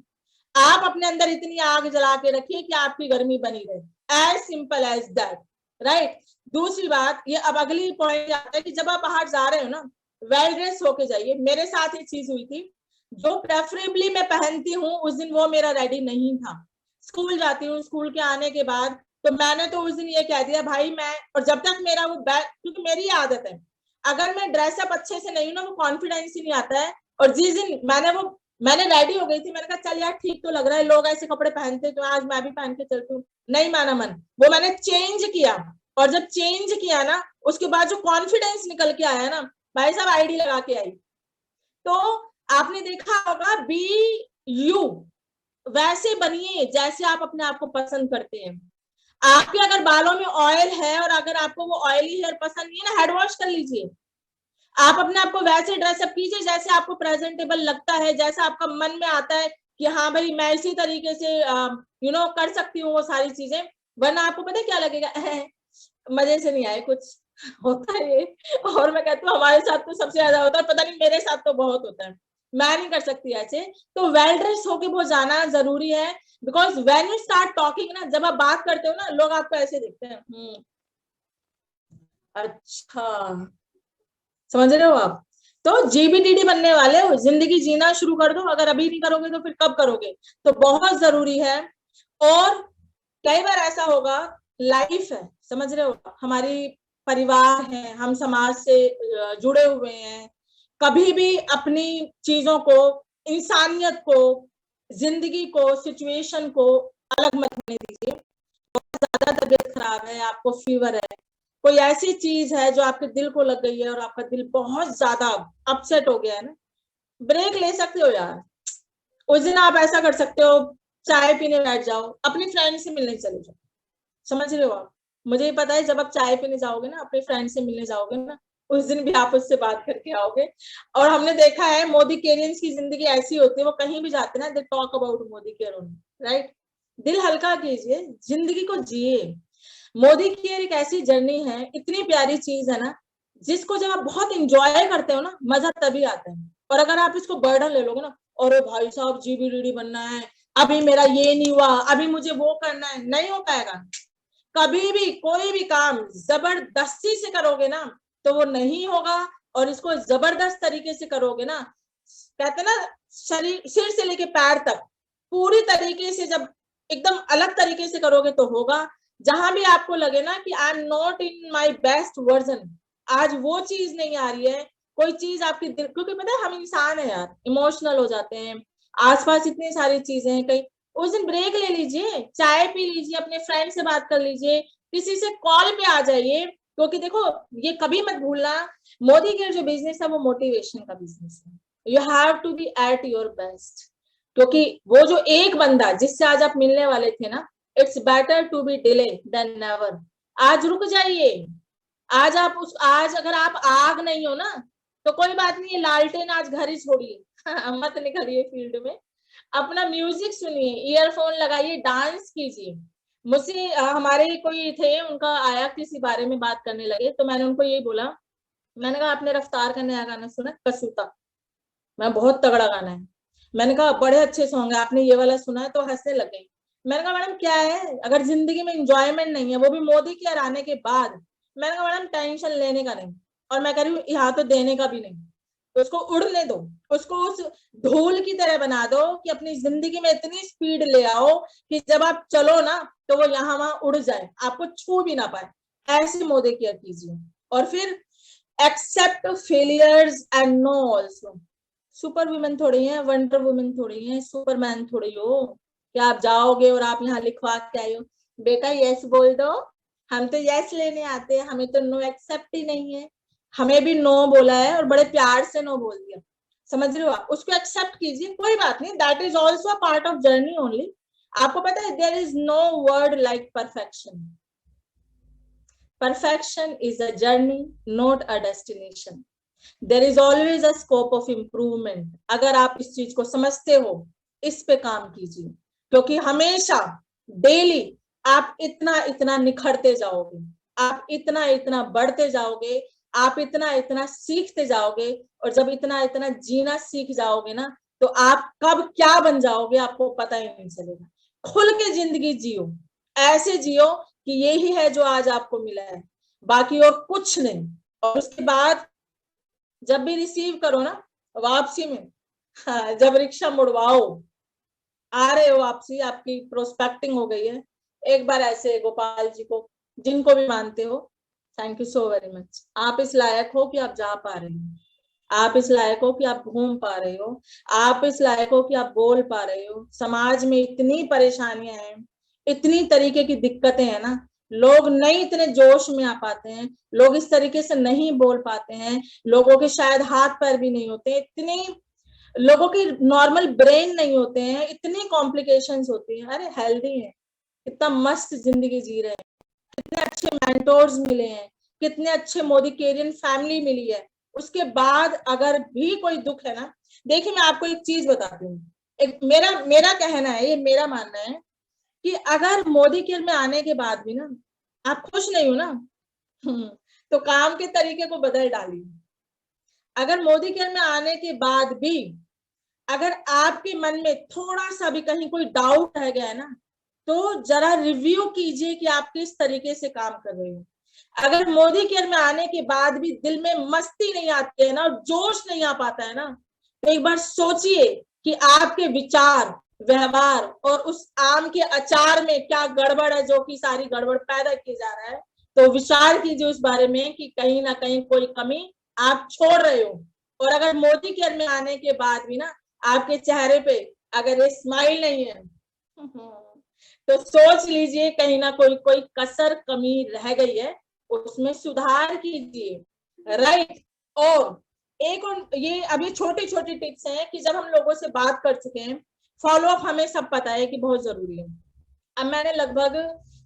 आप अपने अंदर इतनी आग जला के रखिए कि आपकी गर्मी बनी रहे, as simple as that. Right. दूसरी बात, ये अब अगली पॉइंट आता है कि जब आप बाहर जा रहे हो ना, वेल ड्रेस होके जाइए। मेरे साथ ये चीज हुई थी, जो प्रेफरेबली मैं पहनती हूँ उस दिन वो मेरा रेडी नहीं था। स्कूल जाती हूँ, स्कूल के आने के बाद तो मैंने तो उस दिन ये कह दिया भाई मैं, और जब तक मेरा वो बैग, क्योंकि मेरी आदत है, अगर मैं ड्रेसअप अच्छे से नहीं हूँ ना, वो कॉन्फिडेंस ही नहीं आता है। और जिस दिन मैंने रेडी हो गई थी, मैंने कहा चल यार ठीक तो लग रहा है, लोग ऐसे कपड़े पहनते तो आज मैं भी पहन के चलती हूँ, नहीं माना मन, वो मैंने चेंज किया। और जब चेंज किया ना, उसके बाद जो कॉन्फिडेंस निकल के आया ना, भाई साहब आईडी लगा के आई। तो आपने देखा होगा, बी यू, वैसे बनिए जैसे आप अपने आप को पसंद करते हैं। आपके अगर बालों में ऑयल है और अगर आपको वो ऑयली हेयर पसंद नहीं है ना, हेड वॉश कर लीजिए। आप अपने आप को वैसे ड्रेसअप कीजिए जैसे आपको प्रेजेंटेबल लगता है, जैसा आपका मन में आता है कि हाँ भाई मैं इसी तरीके से कर सकती हूँ वो सारी चीजें। वरना आपको पता है क्या लगेगा, मजे से नहीं आए कुछ, होता है ये। और मैं कहती हूँ हमारे साथ तो सबसे ज्यादा होता है, पता नहीं मेरे साथ तो बहुत होता है, मैं नहीं कर सकती ऐसे। तो वेल ड्रेस होके बहुत जाना जरूरी है, because when you start talking ना, जब आप बात करते हो ना, लोग आपको ऐसे देखते हैं, अच्छा, समझ रहे हो आप। तो जीबीटीडी बनने वाले हो, जिंदगी जीना शुरू कर दो, अगर अभी नहीं करोगे तो फिर कब करोगे। तो बहुत जरूरी है। और कई बार ऐसा होगा, लाइफ है, समझ रहे हो, हमारी परिवार है, हम समाज से जुड़े हुए हैं, कभी भी अपनी चीजों को, इंसानियत को, जिंदगी को, सिचुएशन को अलग मत होने दीजिए। ज्यादा तबीयत खराब है, आपको फीवर है, कोई ऐसी चीज है जो आपके दिल को लग गई है और आपका दिल बहुत ज्यादा अपसेट हो गया है ना, ब्रेक ले सकते हो यार। उस दिन आप ऐसा कर सकते हो, चाय पीने बैठ जाओ, अपनी फ्रेंड से मिलने चले जाओ, समझ रहे हो आप। मुझे पता है, जब आप चाय पीने जाओगे ना, अपने फ्रेंड से मिलने जाओगे ना, उस दिन भी आप उससे बात करके आओगे। और हमने देखा है मोदी केरियंस की जिंदगी ऐसी होती है, वो कहीं भी जाते हैं ना, they talk about Modi care, right. दिल हल्का कीजिए, जिंदगी को जिए। मोदी केयर एक ऐसी जर्नी है, इतनी प्यारी चीज है ना, जिसको जब आप बहुत इंजॉय करते हो ना, मजा तभी आता है। और अगर आप इसको बर्डन ले लोगे ना, अरे भाई साहब जीबीडीडी बनना है, अभी मेरा ये नहीं हुआ, अभी मुझे वो करना है, नहीं हो पाएगा। कभी भी कोई भी काम जबरदस्ती से करोगे ना, तो वो नहीं होगा। और इसको जबरदस्त तरीके से करोगे ना, कहते ना, शरीर, सिर से लेके पैर तक पूरी तरीके से जब एकदम अलग तरीके से करोगे तो होगा। जहां भी आपको लगे ना कि I am not in my best version, आज वो चीज नहीं आ रही है, कोई चीज आपके दिल, क्योंकि पता है हम इंसान है यार, इमोशनल हो जाते हैं, आसपास इतनी सारी चीजें हैं, कहीं उस दिन ब्रेक ले लीजिए, चाय पी लीजिए, अपने फ्रेंड से बात कर लीजिए, किसी से कॉल पे आ जाइए। क्योंकि देखो, ये कभी मत भूलना, मोदी के जो बिजनेस है वो मोटिवेशन का बिजनेस है। You have to be at your best. क्योंकि वो जो एक बंदा जिससे आज आप मिलने वाले थे ना, it's better to be delay than never. आज रुक जाइए। आज अगर आप आग नहीं हो ना, तो कोई बात नहीं, लालटेन आज घर ही छोड़िए, मत निकलिए फील्ड में, अपना म्यूजिक सुनिए, ईयरफोन लगाइए, डांस कीजिए। मुझसे हमारे कोई थे, उनका आया, किसी बारे में बात करने लगे, तो मैंने उनको यही बोला, मैंने कहा आपने रफ्तार का नया गाना सुना, कसूता, मैं बहुत तगड़ा गाना है। मैंने कहा बड़े अच्छे सॉन्ग है, आपने ये वाला सुना है, तो हंसने लग गई। मैंने कहा मैडम क्या है, अगर जिंदगी में इंजॉयमेंट नहीं है, वो भी मोदी के आने के बाद, मैंने कहा मैडम टेंशन लेने का नहीं, और मैं कह रही हूँ यहाँ तो देने का भी नहीं, तो उसको उड़ने दो, उसको उस धूल की तरह बना दो कि अपनी जिंदगी में इतनी स्पीड ले आओ कि जब आप चलो ना, तो वो यहाँ वहां उड़ जाए, आपको छू भी ना पाए। ऐसे मोदी केयर कीजिए। और फिर accept failures and no also. Super women थोड़ी है, वंडर वुमेन थोड़ी है, सुपरमैन थोड़ी हो कि आप जाओगे और आप यहाँ लिखवा के आए हो, बेटा यस बोल दो, हम तो यस लेने आते हैं, हमें तो नो एक्सेप्ट ही नहीं है। हमें भी नो बोला है और बड़े प्यार से नो बोल दिया, समझ रहे हो आप, उसको एक्सेप्ट कीजिए, कोई बात नहीं, that is also a part of journey only. आपको पता है, there is no word like perfection. Perfection is a journey, not a destination. There is always a scope of improvement. अगर आप इस चीज को समझते हो, इस पे काम कीजिए, क्योंकि हमेशा डेली आप इतना इतना निखरते जाओगे, आप इतना इतना बढ़ते जाओगे, आप इतना इतना सीखते जाओगे। और जब इतना इतना जीना सीख जाओगे ना, तो आप कब क्या बन जाओगे आपको पता ही नहीं चलेगा। खुल के जिंदगी जियो, ऐसे जियो कि यही है जो आज आपको मिला है, बाकी और कुछ नहीं। और उसके बाद जब भी रिसीव करो ना, वापसी में, हाँ, जब रिक्शा मुड़वाओ, आ रहे हो वापसी, आपकी प्रोस्पेक्टिंग हो गई है, एक बार ऐसे गोपाल जी को, जिनको भी मानते हो, thank you so very much, आप इस लायक हो कि आप जा पा रहे हो, आप इस लायक हो कि आप घूम पा रहे हो, आप इस लायक हो कि आप बोल पा रहे हो। समाज में इतनी परेशानियां हैं, इतनी तरीके की दिक्कतें हैं ना, लोग नहीं इतने जोश में आ पाते हैं, लोग इस तरीके से नहीं बोल पाते हैं, लोगों के शायद हाथ पैर भी नहीं होते, इतनी लोगों की नॉर्मल ब्रेन नहीं होते हैं, इतनी कॉम्प्लिकेशंस होती हैं। अरे हेल्दी है, कितना मस्त जिंदगी जी रहे हैं, कितने अच्छे मेंटोर्स मिले हैं, कितने अच्छे मोदी केरियन फैमिली मिली है। उसके बाद अगर भी कोई दुख है ना, देखिए मैं आपको एक चीज बताती हूँ, एक मेरा मेरा कहना है, ये मेरा मानना है, कि अगर मोदी केयर में आने के बाद भी ना आप खुश नहीं हो ना, तो काम के तरीके को बदल डालिए। अगर मोदी केयर में आने के बाद भी अगर आपके मन में थोड़ा सा भी कहीं कोई डाउट रह गया है ना, तो जरा रिव्यू कीजिए कि आप किस तरीके से काम कर रहे हो। अगर मोदी केयर में आने के बाद भी दिल में मस्ती नहीं आती है ना, जोश नहीं आ पाता है ना, तो एक बार सोचिए कि आपके विचार, व्यवहार और उस आम के अचार में क्या गड़बड़ है, जो कि सारी गड़बड़ पैदा की जा रहा है। तो विचार कीजिए उस बारे में कि कहीं ना कहीं कोई कमी आप छोड़ रहे हो। और अगर मोदी केयर में आने के बाद भी ना आपके चेहरे पे अगर ये स्माइल नहीं है, तो सोच लीजिए कहीं ना कोई कोई कसर कमी रह गई है, उसमें सुधार कीजिए। राइट। और एक और ये अब ये छोटी छोटी टिप्स हैं कि जब हम लोगों से बात कर चुके हैं, फॉलो अप हमें सब पता है कि बहुत जरूरी है। अब मैंने लगभग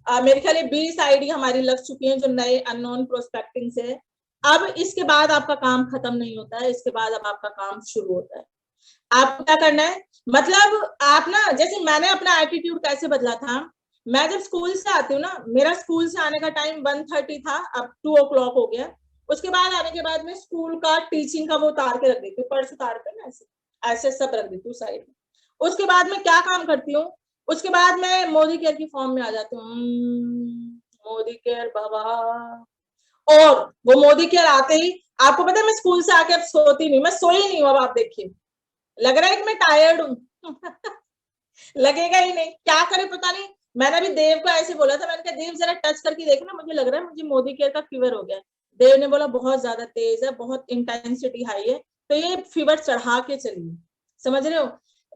मेरे ख्याल 20 आईडी हमारी लग चुकी है जो नए अननोन प्रोस्पेक्टिंग से है। अब इसके बाद आपका काम खत्म नहीं होता है, इसके बाद अब आपका काम शुरू होता है। आपको क्या करना है, मतलब आप ना, जैसे मैंने अपना एटीट्यूड कैसे बदला था, मैं जब स्कूल से आती हूँ ना, मेरा स्कूल से आने का टाइम 1:30 था, अब 2 o'clock हो गया। उसके बाद आने के बाद में स्कूल का टीचिंग का वो उतार के रख देती हूँ, पर्स उतार के ना ऐसे ऐसे सब रख देती हूँ साइड में। उसके बाद मैं क्या काम करती हूँ, उसके बाद मैं मोदी केयर की फॉर्म में आ जाती हूँ। मोदी केयर बाबा। और वो मोदी केयर आते ही आपको पता है मैं स्कूल से आके अब सोती नहीं, मैं सोई नहीं हूँ अब, आप देखिए लग रहा है कि मैं टायर्ड हूँ। लगेगा ही नहीं, क्या करे पता नहीं। मैंने अभी देव को ऐसे बोला था, मैंने कहा देव जरा टच करके देखना, मुझे लग रहा है मुझे मोदी केयर का फीवर हो गया। देव ने बोला बहुत ज्यादा तेज है, बहुत इंटेंसिटी हाई है, तो ये फीवर चढ़ा के चलिए। समझ रहे हो,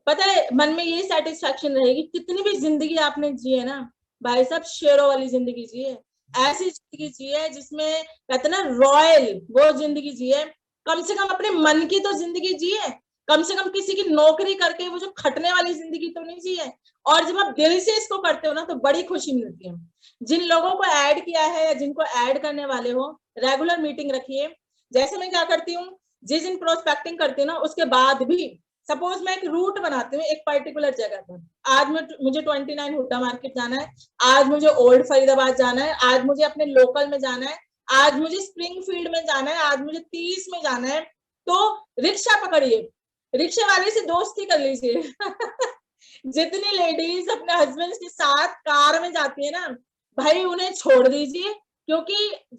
पता है मन में ये सेटिस्फेक्शन रहेगी, कितनी भी जिंदगी आपने जी है ना भाई साहब, शेरों वाली जिंदगी जी है, ऐसी जिंदगी जी है जिसमें कहते ना रॉयल, वो जिंदगी जी है। कम से कम अपने मन की तो जिंदगी जी है, कम से कम किसी की नौकरी करके वो जो खटने वाली जिंदगी तो नहीं जी है। और जब आप दिल से इसको करते हो ना तो बड़ी खुशी मिलती है। जिन लोगों को ऐड किया है या जिनको ऐड करने वाले हो, रेगुलर मीटिंग रखिए। जैसे मैं क्या करती हूँ, जिस दिन प्रोस्पेक्टिंग करती हूँ ना उसके बाद भी सपोज मैं एक रूट बनाती हूँ एक पर्टिकुलर जगह पर, आज मुझे 29 हुड्डा मार्केट जाना है, आज मुझे ओल्ड फरीदाबाद जाना है, आज मुझे अपने लोकल में जाना है, आज मुझे स्प्रिंगफील्ड में जाना है, आज मुझे 30 में जाना है। तो रिक्शा पकड़िए, रिक्शा वाले से दोस्ती कर लीजिए। जितनी लेडीज अपने हस्बैंड के साथ कार में जाती है ना, भाई उन्हें छोड़ दीजिए, क्योंकि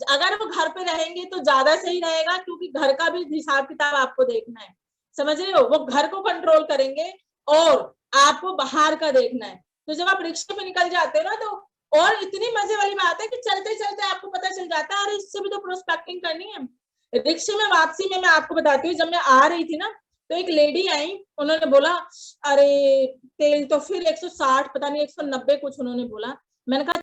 अगर वो घर पे रहेंगे तो ज्यादा सही रहेगा, क्योंकि घर का भी हिसाब किताब आपको देखना है। समझ रहे हो, वो घर को कंट्रोल करेंगे और आपको बाहर का देखना है। तो जब आप रिक्शे पे निकल जाते हो ना, तो और इतनी मजे वाली बात है कि चलते चलते आपको पता चल जाता है अरे इससे भी तो प्रोस्पेक्टिंग करनी है। रिक्शे में वापसी में मैं आपको बताती हूँ, जब मैं आ रही थी ना तो एक लेडी आई, उन्होंने बोला अरे तेल तो फिर 160 पता नहीं 190 कुछ उन्होंने बोला। मैंने कहा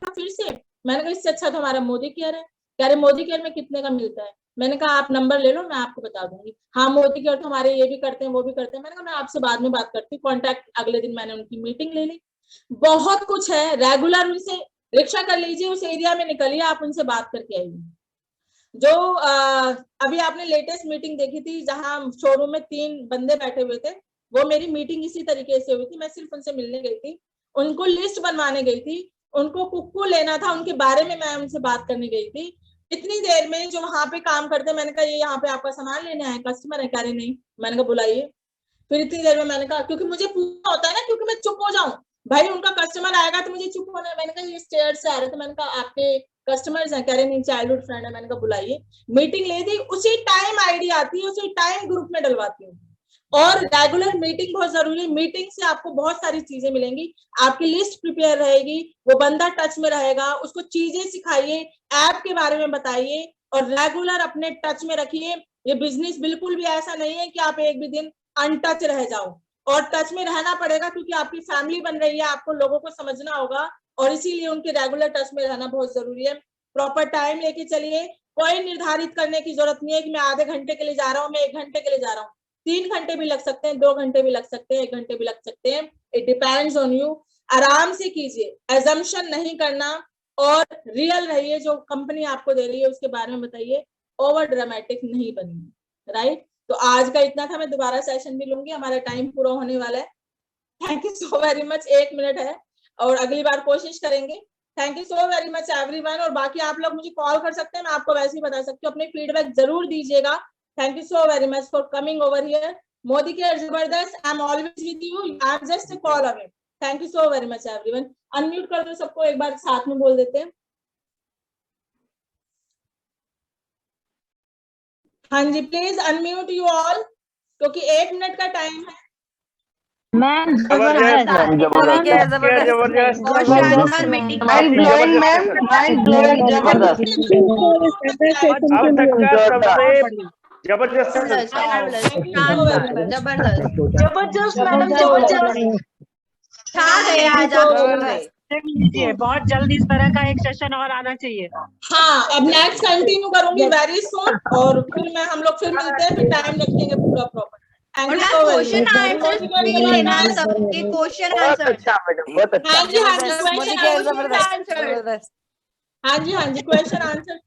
फिर से, मैंने कहा इससे अच्छा तो हमारा मोदी केयर है। कह रहे मोदी केयर में कितने का मिलता है। मैंने कहा आप नंबर ले लो मैं आपको बता दूंगी। हाँ मोदी केयर तो हमारे ये भी करते हैं वो भी करते हैं। मैंने कहा मैं आपसे बाद में बात करती हूँ। कॉन्टैक्ट अगले दिन मैंने उनकी मीटिंग ले ली। बहुत कुछ है, रेगुलर उनसे रिक्शा कर लीजिए, उस एरिया में निकलिए, आप उनसे बात करके आइए। जो अभी आपने लेटेस्ट मीटिंग देखी थी जहां शोरूम में 3 बंदे बैठे हुए थे, वो मेरी मीटिंग इसी तरीके से हुई थी। मैं सिर्फ उनसे मिलने गई थी, उनको लिस्ट बनवाने गई थी, उनको कुक्कू लेना था, उनके बारे में मैं उनसे बात करने गई थी। इतनी देर में जो वहां पे काम करते, मैंने कहा ये यहाँ पे आपका सामान लेने आए कस्टमर है, कह रहे नहीं। मैंने कहा बुलाइए। फिर इतनी देर में मैंने कहा, क्योंकि मुझे पूछना होता है ना, क्योंकि मैं चुप हो जाऊं, भाई उनका कस्टमर आएगा तो मुझे चुप होना है। मैंने कहा ये स्टेयर से आ रहे थे, मैंने कहा आपके कस्टमर्स हैं, कह रहे नहीं चाइल्डहुड फ्रेंड है। मैंने कहा बुलाइए। मीटिंग ले दी, उसी टाइम आईडी आती है, उसी टाइम ग्रुप में डलवाती हूँ। और रेगुलर मीटिंग बहुत जरूरी है, मीटिंग से आपको बहुत सारी चीजें मिलेंगी, आपकी लिस्ट प्रिपेयर रहेगी, वो बंदा टच में रहेगा, उसको चीजें सिखाइए, ऐप के बारे में बताइए और रेगुलर अपने टच में रखिए। ये बिजनेस बिल्कुल भी ऐसा नहीं है कि आप एक भी दिन अनटच रह जाओ, और टच में रहना पड़ेगा क्योंकि आपकी फैमिली बन रही है, आपको लोगों को समझना होगा और इसीलिए उनके रेगुलर टच में रहना बहुत जरूरी है। प्रॉपर टाइम लेके चलिए, कोई निर्धारित करने की जरूरत नहीं है कि मैं आधे घंटे के लिए जा रहा हूँ, मैं 1 घंटे के लिए जा रहा हूँ। 3 घंटे भी लग सकते हैं, 2 घंटे भी लग सकते हैं, 1 घंटे भी लग सकते हैं, इट डिपेंड्स ऑन यू। आराम से कीजिए, एजम्पशन नहीं करना और रियल रहिए, जो कंपनी आपको दे रही है उसके बारे में बताइए, ओवर ड्रामेटिक नहीं बनिए। राइट। तो आज का इतना था, मैं दोबारा सेशन भी लूंगी, हमारा टाइम पूरा होने वाला है। Thank you so very much. 1 minute है और अगली बार कोशिश करेंगे। Thank you so very much everyone. और बाकी आप लोग मुझे कॉल कर सकते हैं, मैं आपको वैसे ही बता सकती हूँ, अपनी फीडबैक जरूर दीजिएगा। Thank you so very much for coming over here. Modi care जबरदस्त, I am always with you, I am just a call away. Thank you so very much everyone. Unmute कर दो सबको, एक बार साथ में बोल देते हैं। हाँ जी, प्लीज अनम्यूट यू ऑल, क्योंकि 1 मिनट का टाइम है। मैम जबरदस्त जबरदस्त जबरदस्त बहुत शानदार meeting. Mind blowing ma'am, mind blowing, जबरदस्त। जबरदस्त। अब तक का सबसे जबरदस्त जबरदस्त मैडम, जबरदस्त छा गए आज आप पूरे। बहुत जल्दी इस तरह का एक सेशन और आना चाहिए। हाँ, अब नेक्स्ट कंटिन्यू करूंगी वेरी सून, और फिर हम लोग फिर मिलते हैं, फिर टाइम रखेंगे पूरा प्रॉपर। थैंक और you ma'am so very question answer भी लेना है मच। सबके क्वेश्चन बहुत आंसर। अच्छा मैडम, बहुत अच्छा। हाँ जी, हाँ जी, मोदी क्वेश्चन केयर आंसर। जबरदस्त। हाँ जी, हाँ जी, क्वेश्चन आंसर